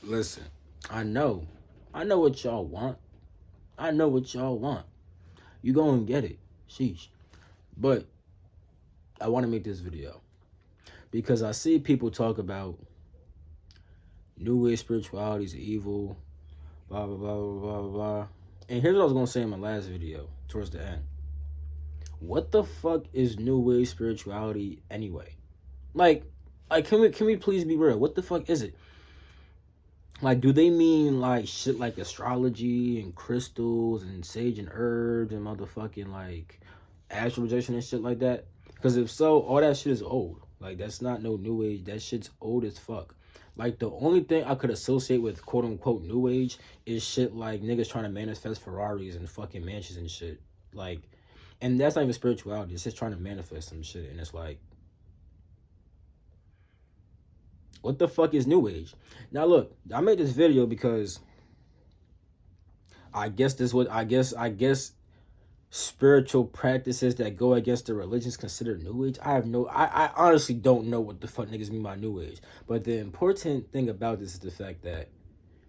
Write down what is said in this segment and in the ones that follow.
Listen, I know. I know what y'all want. I know what y'all want. You go and get it. Sheesh. But I want to make this video because I see people talk about New Age spirituality is evil, blah, blah, blah, blah, blah, blah. And here's what I was going to say in my last video towards the end. What the fuck is New Age spirituality anyway? Like, can we please be real? What the fuck is it? Like, do they mean like shit like astrology and crystals and sage and herbs and motherfucking like astral projection and shit like that? Because if so, all that shit is old. Like, that's not no new age. That shit's old as fuck. Like, the only thing I could associate with quote unquote new age is shit like niggas trying to manifest Ferraris and fucking mansions and shit. Like, and that's not even spirituality. It's just trying to manifest some shit. And it's like, what the fuck is new age? Now look, I made this video because I guess spiritual practices that go against the religions considered new age. I honestly don't know what the fuck niggas mean by new age. But the important thing about this is the fact that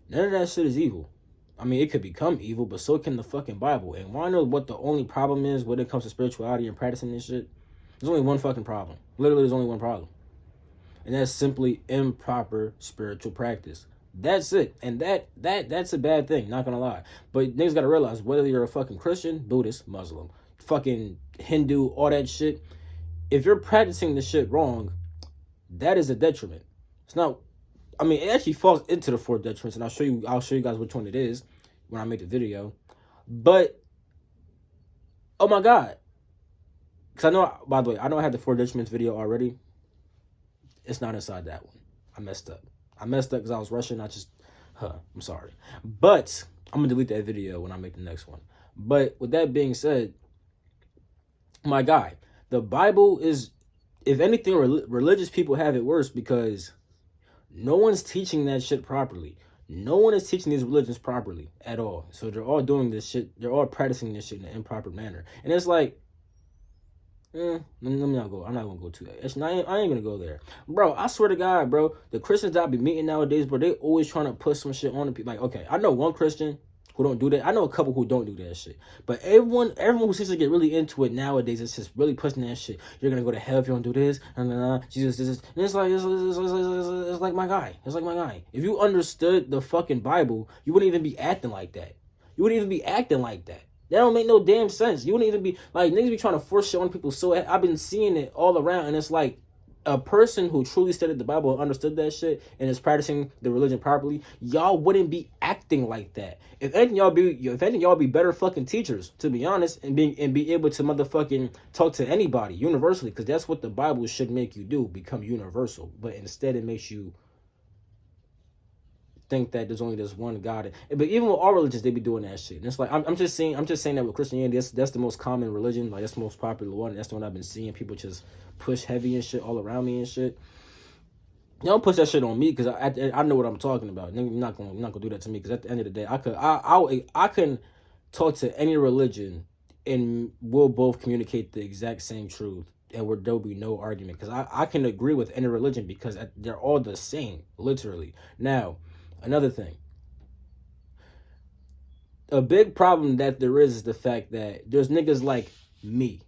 none of that shit is evil. I mean, it could become evil, but so can the fucking Bible. And wanna know what the only problem is when it comes to spirituality and practicing this shit? There's only one fucking problem. Literally, there's only one problem. And that's simply improper spiritual practice. That's it. And that's a bad thing, not gonna lie. But niggas gotta realize, whether you're a fucking Christian, Buddhist, Muslim, fucking Hindu, all that shit, if you're practicing the shit wrong, that is a detriment. It's not, I mean, it actually falls into the four detriments, and I'll show you guys which one it is when I make the video. But oh my god. Because I know, by the way, I know I had the four detriments video already. It's not inside that one. I messed up because I was rushing. I'm sorry. But I'm going to delete that video when I make the next one. But with that being said, my guy, the Bible is, if anything, religious people have it worse because no one's teaching that shit properly. No one is teaching these religions properly at all. So they're all doing this shit. They're all practicing this shit in an improper manner. And it's like, let me not go. I'm not gonna go to that. I ain't gonna go there, bro. I swear to God, bro. The Christians that I be meeting nowadays, bro, they always trying to put some shit on the people. Like, okay, I know one Christian who don't do that. I know a couple who don't do that shit. But everyone who seems to get really into it nowadays, it's just really pushing that shit. You're gonna go to hell if you don't do this. And Jesus, this. And it's like my guy. It's like my guy. If you understood the fucking Bible, you wouldn't even be acting like that. You wouldn't even be acting like that. That don't make no damn sense. You wouldn't even be like, niggas be trying to force shit on people. So I've been seeing it all around, and it's like a person who truly studied the Bible and understood that shit and is practicing the religion properly, y'all wouldn't be acting like that. If anything, y'all be better fucking teachers, to be honest, and be able to motherfucking talk to anybody universally, because that's what the Bible should make you do, become universal. But instead, it makes you think that there's only this one God. But even with all religions, they be doing that shit. And it's like, I'm just saying that with Christianity, that's the most common religion. Like, that's the most popular one. That's the one I've been seeing people just push heavy and shit all around me and shit. You don't push that shit on me because I know what I'm talking about. You're not gonna do that to me, because at the end of the day, I can talk to any religion and we'll both communicate the exact same truth, and there'll be no argument, because I can agree with any religion because they're all the same, literally. Now, another thing, a big problem that there is the fact that there's niggas like me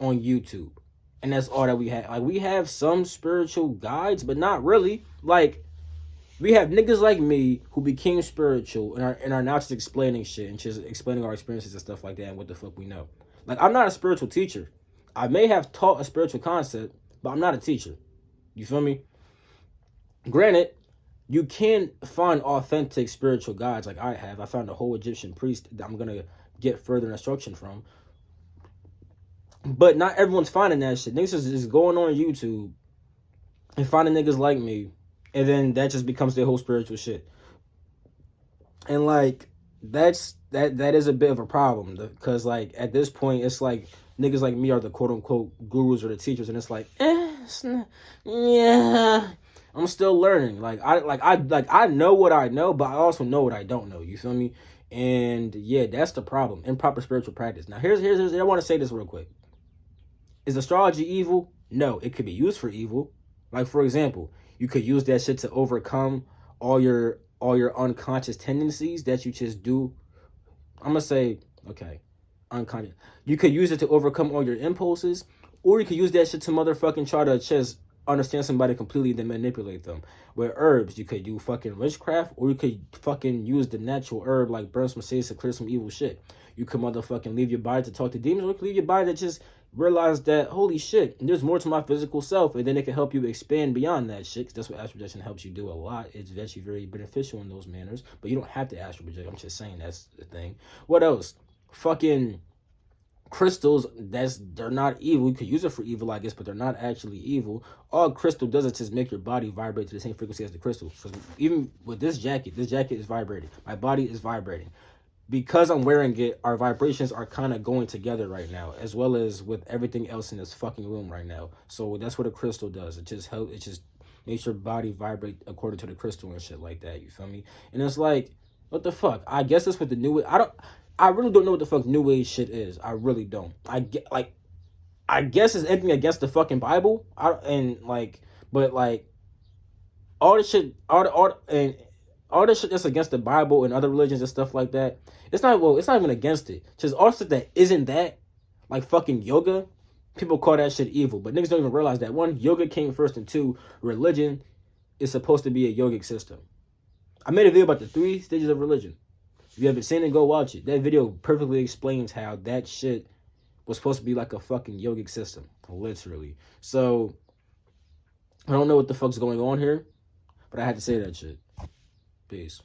on YouTube, and that's all that we have. Like, we have some spiritual guides, but not really. Like, we have niggas like me who became spiritual and are now just explaining shit and just explaining our experiences and stuff like that and what the fuck we know. Like, I'm not a spiritual teacher. I may have taught a spiritual concept, but I'm not a teacher. You feel me? Granted, you can find authentic spiritual guides like I have. I found a whole Egyptian priest that I'm going to get further instruction from. But not everyone's finding that shit. Niggas is going on YouTube and finding niggas like me, and then that just becomes their whole spiritual shit. And like, that is a bit of a problem, because like at this point, it's like niggas like me are the quote unquote gurus or the teachers, and it's like, yeah, I'm still learning. I know what I know, but I also know what I don't know. You feel me? And yeah, that's the problem. Improper spiritual practice. Now here's I want to say this real quick. Is astrology evil? No, it could be used for evil. Like, for example, you could use that shit to overcome all your unconscious tendencies that you just do. I'm gonna say, okay, unconscious. You could use it to overcome all your impulses, or you could use that shit to motherfucking try to just understand somebody completely, then manipulate them. With herbs, you could do fucking witchcraft, or you could fucking use the natural herb like burn some sage to clear some evil shit. You could motherfucking leave your body to talk to demons, or you could leave your body to just realize that, holy shit, there's more to my physical self, and then it can help you expand beyond that shit, 'cause that's what astral projection helps you do a lot. It's actually very beneficial in those manners, but you don't have to astral project. I'm just saying that's the thing. What else? Fucking crystals, they're not evil. You could use it for evil, I guess, but they're not actually evil. All crystal does is just make your body vibrate to the same frequency as the crystal. So even with this jacket is vibrating. My body is vibrating. Because I'm wearing it, our vibrations are kind of going together right now, as well as with everything else in this fucking room right now. So that's what a crystal does. It just makes your body vibrate according to the crystal and shit like that. You feel me? And it's like, what the fuck? I guess it's with the new. I really don't know what the fuck new age shit is. I really don't. I guess it's anything against the fucking Bible. But like all this shit, all this shit that's against the Bible and other religions and stuff like that. It's not even against it. Just all shit that isn't that, like fucking yoga. People call that shit evil, but niggas don't even realize that one, yoga came first, and two, religion is supposed to be a yogic system. I made a video about the 3 stages of religion. If you haven't seen it, go watch it. That video perfectly explains how that shit was supposed to be like a fucking yogic system, literally. So I don't know what the fuck's going on here, but I had to say that shit. Peace.